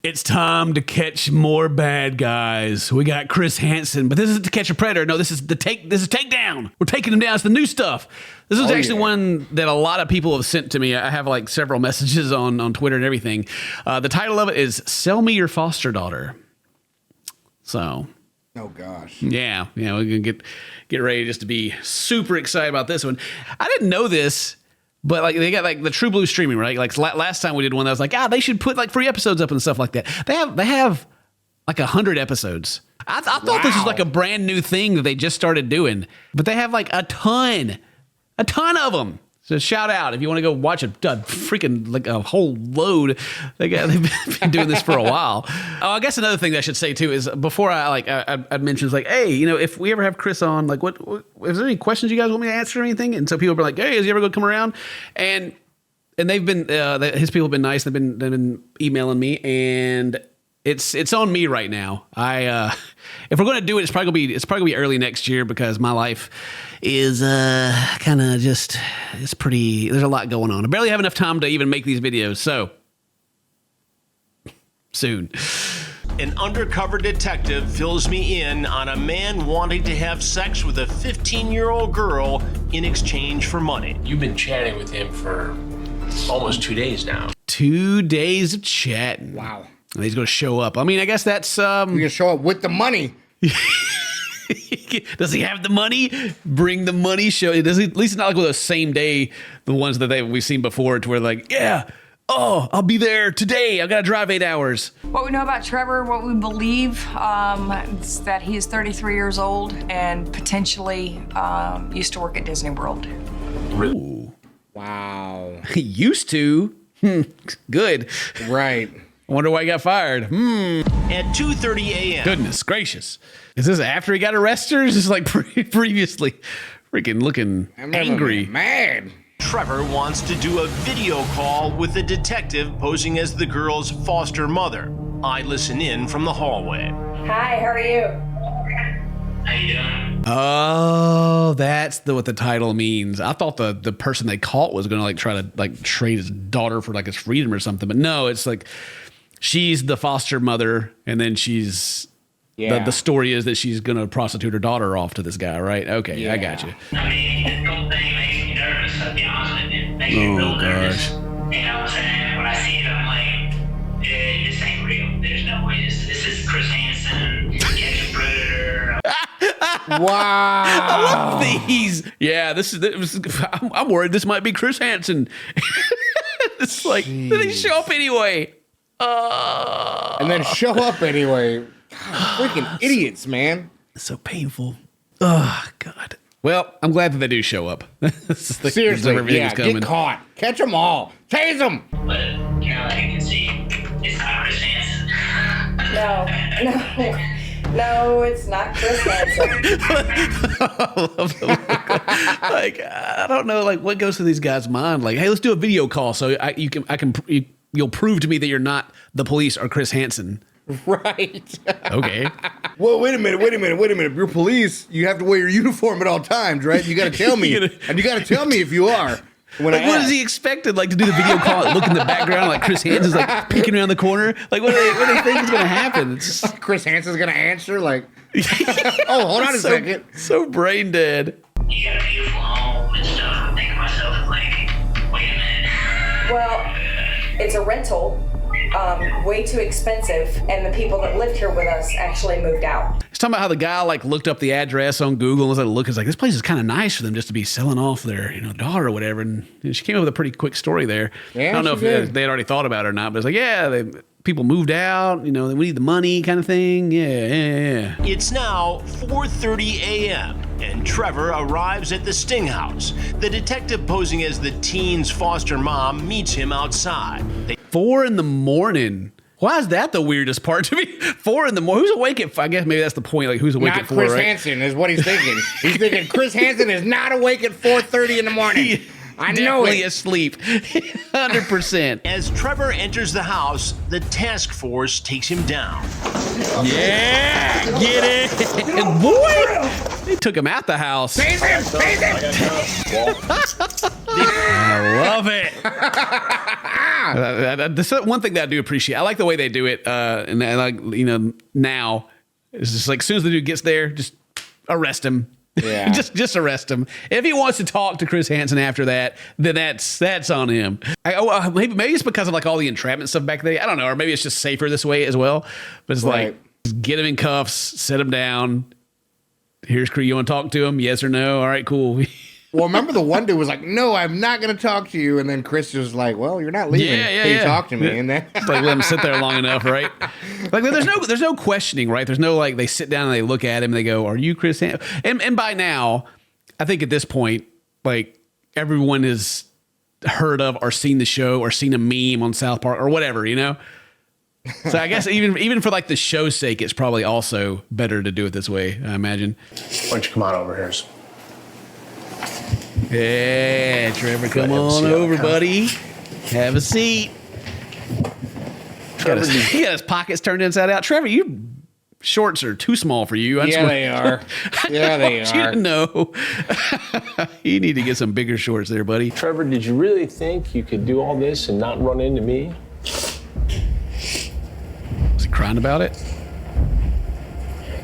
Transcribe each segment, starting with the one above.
It's time to catch more bad guys. We got Chris Hansen, but this isn't To Catch a Predator. No, this is Takedown. We're taking him down. It's the new stuff. This is actually one that a lot of people have sent to me. I have like several messages on Twitter and everything. The title of it is "Sell Me Your Foster Daughter." So, oh gosh, yeah, we're gonna get ready just to be super excited about this one. I didn't know this. But like they got like the True Blue streaming, right? Like last time we did one, I was like, they should put like free episodes up and stuff like that. They have like 100 episodes. I thought this was like a brand new thing that they just started doing, but they have like a ton of them. So shout out if you want to go watch a freaking like a whole load. They've been doing this for a while. Oh, I guess another thing that I should say too is before I mentioned like, hey, if we ever have Chris on, like, what is there any questions you guys want me to answer or anything? And so people are like, hey, is he ever going to come around? And they've been his people have been nice. They've been emailing me, and it's on me right now. If we're going to do it, it's probably gonna be early next year because my life is kind of just, there's a lot going on. I barely have enough time to even make these videos, so soon. An undercover detective fills me in on a man wanting to have sex with a 15-year-old girl in exchange for money. You've been chatting with him for almost 2 days now. 2 days of chatting. Wow. And he's going to show up. I mean, I guess that's... You're going to show up with the money. Does he have the money? Bring the money. Show. Does he, at least not like with the same day, the ones that we've seen before, to where like, I'll be there today. I've got to drive 8 hours. What we know about Trevor, what we believe, is that he is 33 years old and potentially used to work at Disney World. Ooh. Wow. He used to. Good. Right. I wonder why he got fired. At 2:30 a.m. Goodness gracious. Is this after he got arrested, or is this like previously? Freaking looking angry. Mad. Trevor wants to do a video call with the detective posing as the girl's foster mother. I listen in from the hallway. Hi, how are you? How you doing? Oh, that's what the title means. I thought the person they caught was gonna like try to like trade his daughter for like his freedom or something, but no, it's like she's the foster mother, and then she's the story is that she's gonna prostitute her daughter off to this guy, right? Okay, I got you. I mean, this whole thing makes me nervous, I'll be honest with you. It makes me real nervous. You know what I'm saying? When I see it, I'm like, this ain't real. There's no way. This is Chris Hansen, Catch a Predator. Wow. I love these. Yeah, I'm worried this might be Chris Hansen. It's like, did he show up anyway? And then show up anyway. God, freaking idiots, man. It's so painful. Oh, God. Well, I'm glad that they do show up. Seriously, get caught. Catch them all. Tase them. But, you know, like you can see, it's not Chris Hansen. No, it's not Chris Hansen. I love the look. Like, I don't know, like, what goes through these guys' mind? Like, hey, let's do a video call so you'll prove to me that you're not the police or Chris Hansen. Right. Okay. Well, wait a minute. If you're police, you have to wear your uniform at all times, right? You got to tell me. And you got to tell me if you are. What is he expected? Like to do the video call, look in the background, like Chris Hansen's like peeking around the corner. Like what do they think is going to happen? It's just... Chris Hansen's going to answer like, oh, hold on a second. So brain dead. You got a beautiful home and stuff. I'm thinking to myself, like, wait a minute. Well, it's a rental, way too expensive, and the people that lived here with us actually moved out. He's talking about how the guy like looked up the address on Google and was like, look, it's like, this place is kind of nice for them just to be selling off their, daughter or whatever. And she came up with a pretty quick story there. Yeah, I don't know if they had already thought about it or not, but it's like, yeah, people moved out, we need the money kind of thing. Yeah. It's now 4:30 a.m. and Trevor arrives at the Sting house. The detective posing as the teen's foster mom meets him outside. 4 a.m. Why is that the weirdest part to me? 4 a.m. Who's awake at? I guess maybe that's the point. Like who's awake not at 4? Chris right? Hansen is what he's thinking. He's thinking Chris Hansen is not awake at 4:30 in the morning. I know Definitely it. asleep. 100%. As Trevor enters the house, the task force takes him down. Yeah, get it, boy. They took him out the house. Tase him! Tase him! I love it. That's one thing that I do appreciate. I like the way they do it. And I like, now it's just like as soon as the dude gets there, just arrest him. Yeah. just arrest him. If he wants to talk to Chris Hansen after that, then that's on him. Maybe it's because of like all the entrapment stuff back there. I don't know, or maybe it's just safer this way as well. But it's like get him in cuffs, set him down. Here's Chris. You want to talk to him? Yes or no? All right, cool. Well, remember the one dude was like, "No, I'm not going to talk to you," and then Chris was like, "Well, you're not leaving. You talk to me." And then it's like let him sit there long enough, right? Like there's no questioning, right? There's no like they sit down and they look at him and they go, "Are you Chris Hansen?" And by now, I think at this point, like everyone has heard of or seen the show or seen a meme on South Park or whatever, So I guess even for like the show's sake, it's probably also better to do it this way, I imagine. Why don't you come on over here? Yeah, Trevor, come on over, buddy. Have a seat. He got his pockets turned inside out. Trevor, your shorts are too small for you. Yeah, they are. Yeah, they are. You know. You need to get some bigger shorts there, buddy. Trevor, did you really think you could do all this and not run into me? Was he crying about it?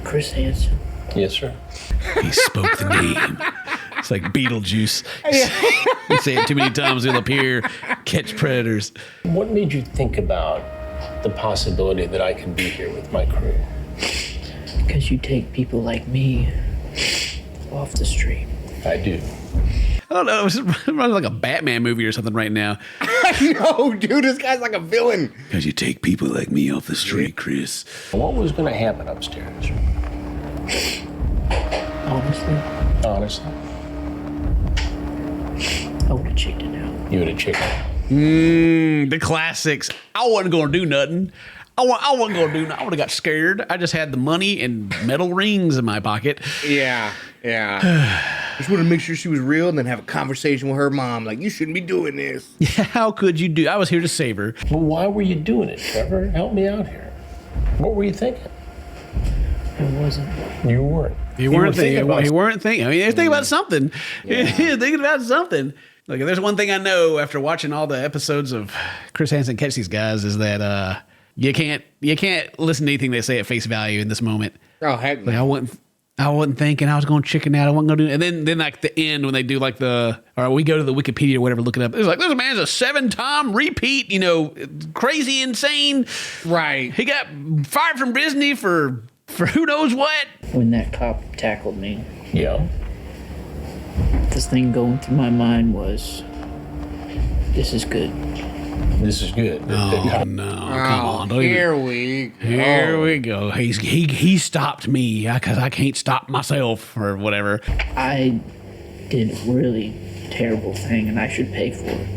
Chris Hansen. Yes, sir. He spoke the name. It's like Beetlejuice. You say it too many times, it'll appear, catch predators. What made you think about the possibility that I could be here with my crew? Because you take people like me off the street. I do. I don't know. It's running like a Batman movie or something right now. I know, dude. This guy's like a villain. Because you take people like me off the street, Chris. What was going to happen upstairs? Honestly? I would have checked it out. You would have checked it out. The classics. I wasn't going to do nothing. I wasn't going to do nothing. I would have got scared. I just had the money and metal rings in my pocket. Yeah. Just wanted to make sure she was real and then have a conversation with her mom. Like, you shouldn't be doing this. Yeah, how could you do? I was here to save her. Well, why were you doing it, Trevor? Help me out here. What were you thinking? It wasn't. You weren't. You weren't thinking. I mean, they're thinking about something. Yeah. Thinking about something. Like, if there's one thing I know after watching all the episodes of Chris Hansen Catch These Guys is that you can't listen to anything they say at face value in this moment. Oh, heck no. Like, I wasn't thinking I was going to chicken out. I wasn't going to do it. And then like the end when they do like we go to the Wikipedia or whatever, look it up. It's like, this man's a 7-time repeat, crazy, insane. Right. He got fired from Disney for who knows what. When that cop tackled me, Yeah. this thing going through my mind was, this is good. This is good. Oh no! Come on! Here we go. He stopped me because I can't stop myself or whatever. I did a really terrible thing and I should pay for it.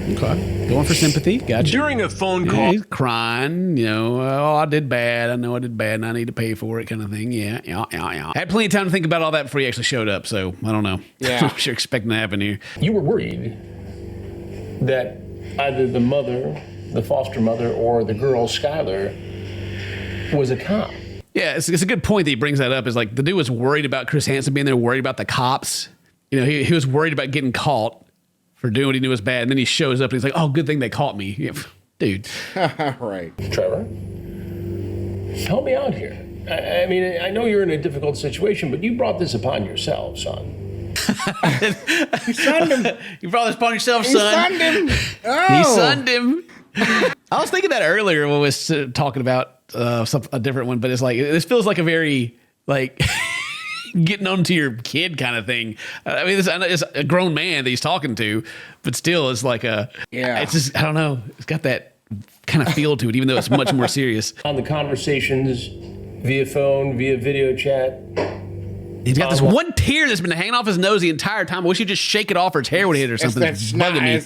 Okay, going for sympathy. Gotcha. During a phone Yeah, call, he's crying. Oh, I did bad. I know I did bad, and I need to pay for it, kind of thing. Yeah. I had plenty of time to think about all that before he actually showed up. So I don't know. Yeah. What you're expecting to happen here. You were worried that either the mother, the foster mother, or the girl, Skylar, was a cop. Yeah, it's a good point that he brings that up. Is like the dude was worried about Chris Hansen being there, worried about the cops. He was worried about getting caught for doing what he knew was bad. And then he shows up and he's like, oh, good thing they caught me. Yeah, dude. Right. Trevor, help me out here. I mean, I know you're in a difficult situation, but you brought this upon yourself, son. You sunned him. You brought this upon yourself, son. You sunned him. Oh. He sunned him. I was thinking that earlier when we was talking about a different one, but it's like, this feels like a very, like, getting on to your kid kind of thing. I mean, it's a grown man that he's talking to, but still it's like it's just, I don't know. It's got that kind of feel to it, even though it's much more serious. On the conversations via phone, via video chat. He's got this one tear that's been hanging off his nose the entire time. I wish he'd just shake it off or his hair would hit or something. It's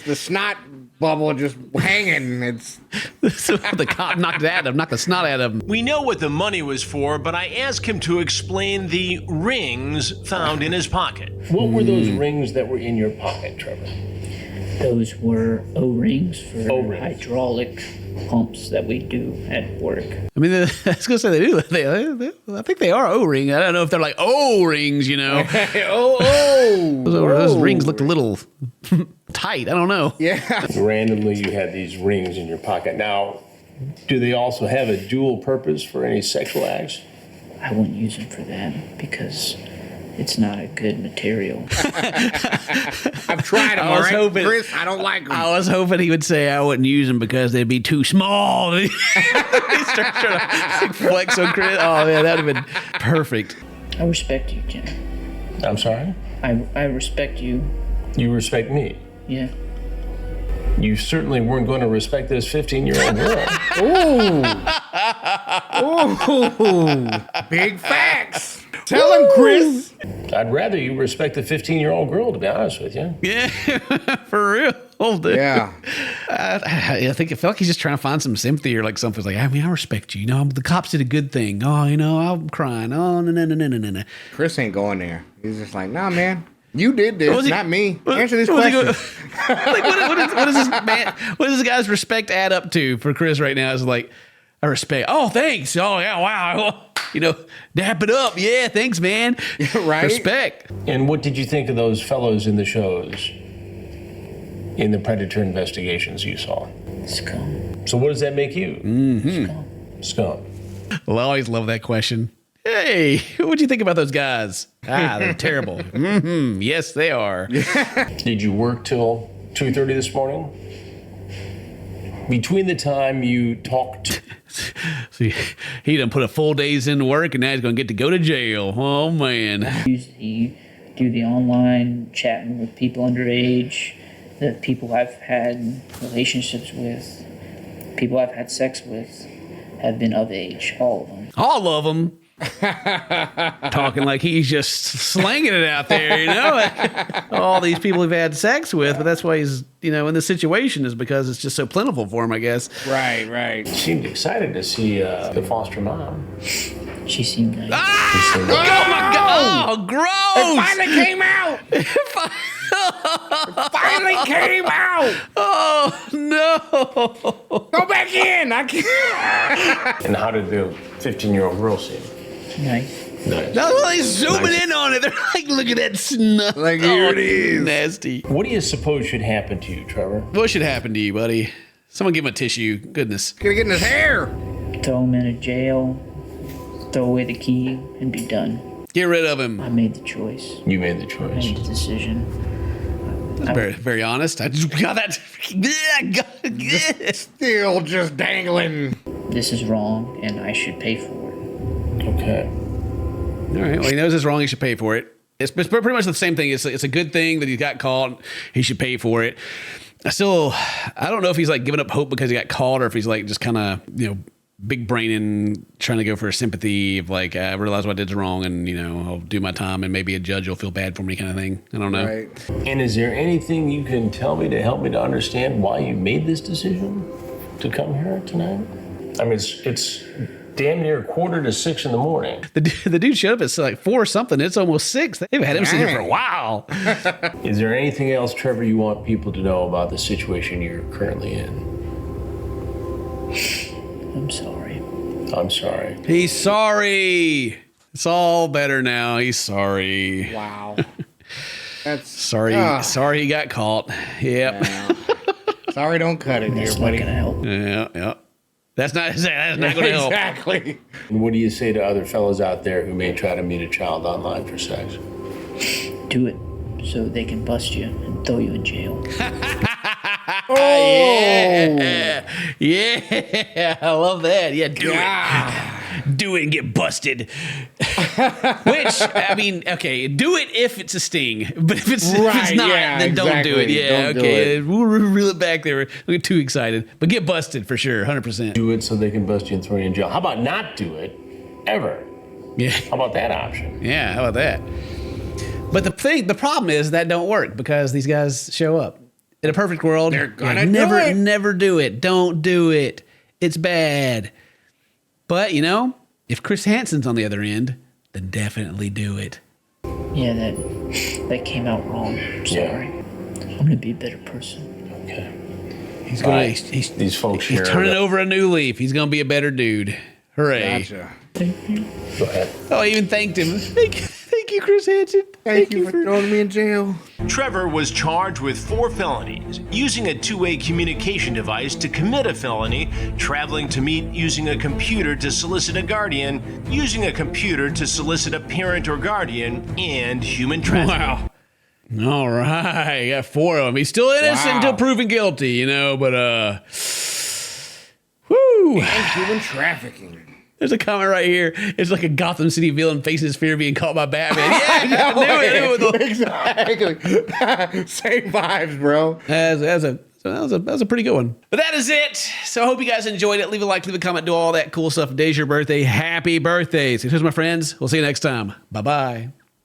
the snot bubble just hanging. It's the cop knocked the snot out of him. we know what the money was for, but I asked him to explain the rings found in his pocket. What were those rings that were in your pocket, Trevor? Those were O-rings for O-rings. hydraulic pumps that we do at work. I mean, I was gonna say they do. I think they are O-ring. I don't know if they're like O-rings, you know. Those rings looked a little tight. I don't know. Yeah. Randomly, you had these rings in your pocket. Now, do they also have a dual purpose for any sexual acts? I wouldn't use them for that because it's not a good material. I've tried them, all right? hoping- Chris, I don't like them. I was hoping he would say I wouldn't use them because they'd be too small. He starts trying to flex on Chris. Oh man, that would have been perfect. I respect you, Jim. I'm sorry? I respect you. You respect me. Yeah. You certainly weren't going to respect this 15-year-old girl. Ooh, big facts. Tell him, Chris. I'd rather you respect the 15-year-old girl, to be honest with you. Yeah, for real. Dude. Yeah. I think it felt like he's just trying to find some sympathy or like something. It's like, I mean, I respect you. You know, the cops did a good thing. Oh, you know, I'm crying. Oh, no. Chris ain't going there. He's just like, nah, man. You did this, not me. Answer this what was he question. like, what does this man? What does this guy's respect add up to for Chris right now? Is like, I respect. Oh, thanks. Oh, yeah, wow. You know, dap it up. Yeah, thanks, man. Right? Respect. And what did you think of those fellows in the shows, in the Predator investigations you saw? Scum. So what does that make you? Scum. Scum. Well, I always love that question. Hey, what'd you think about those guys? They're terrible. Yes, they are. Did you work till 2:30 this morning? Between the time you talked... See, he done put a full day's into work, and now he's going to get to go to jail. Oh, man. You do the online chatting with people underage, the people I've had relationships with, people I've had sex with have been of age, all of them. All of them. Talking like he's just slanging it out there, you know? Like, all these people he've had sex with, but that's why he's, you know, in this situation is because it's just so plentiful for him, I guess. Right. Seemed excited to see the foster mom. She seemed nice. Oh, my God. Oh, gross. It finally came out. Finally came out. Oh, no. Go back in. I can't. And how did the 15-year-old girl seem? Nice. Nice. That's why they're zooming in on it. They're like, look at that snuff. Like, here it is. Nasty. What do you suppose should happen to you, Trevor? What should happen to you, buddy? Someone give him a tissue. Goodness. Gonna get in his hair. Throw him in a jail, throw away the key, and be done. Get rid of him. I made the choice. You made the I choice. made the decision. Very, very honest. I just got that. Still just dangling. This is wrong, and I should pay for it. Okay. All right. Well, he knows it's wrong. He should pay for it. It's pretty much the same thing. It's a good thing that he got caught. He should pay for it. I don't know if he's like giving up hope because he got caught or if he's like just kind of, you know, big braining, trying to go for a sympathy of like, I realize what I did is wrong and, you know, I'll do my time and maybe a judge will feel bad for me kind of thing. I don't know. Right. And is there anything you can tell me to help me to understand why you made this decision to come here tonight? I mean, it's damn near 5:45 in the morning. The dude showed up at like 4 or something. It's almost 6. They've had him sitting here for a while. Is there anything else, Trevor, you want people to know about the situation you're currently in? I'm sorry. I'm sorry. He's sorry. It's all better now. He's sorry. Wow. That's Sorry he got caught. Yep. Yeah. Sorry, don't cut it here, That's not buddy. gonna help. Yeah. That's not going to help. Exactly. And what do you say to other fellows out there who may try to meet a child online for sex? Do it so they can bust you and throw you in jail. Yeah. I love that. Yeah, do it. Do it and get busted. Which, I mean, okay, do it if it's a sting. But if it's not, then don't do it. exactly. Yeah, Don't do okay. it. We'll reel it back there. We get too excited. But get busted for sure, 100%. Do it so they can bust you and throw you in jail. How about not do it ever? Yeah. How about that option? Yeah, how about that? But the problem is that don't work because these guys show up. In a perfect world, They're gonna never do it. Don't do it. It's bad. But, you know, if Chris Hansen's on the other end, then definitely do it. Yeah, that came out wrong. I'm sorry. I'm gonna be a better person. Okay. He's gonna. Right. He's These folks He's here. turning over a new leaf. He's gonna be a better dude. Hooray! Gotcha. Go ahead. Oh, I even thanked him. Thank you, Chris Hansen. Thank you for throwing me in jail. Trevor was charged with 4 felonies: using a two-way communication device to commit a felony, traveling to meet using a computer to solicit a guardian, using a computer to solicit a parent or guardian, and human trafficking. Wow. All right, got 4 of them. He's still innocent until proven guilty, you know. But whoo. And human trafficking. There's a comment right here. It's like a Gotham City villain facing his fear of being caught by Batman. Yeah, I knew it. Exactly. Same vibes, bro. That was a pretty good one. But that is it. So I hope you guys enjoyed it. Leave a like, leave a comment, do all that cool stuff. Today's your birthday. Happy birthday. So here's my friends. We'll see you next time. Bye-bye.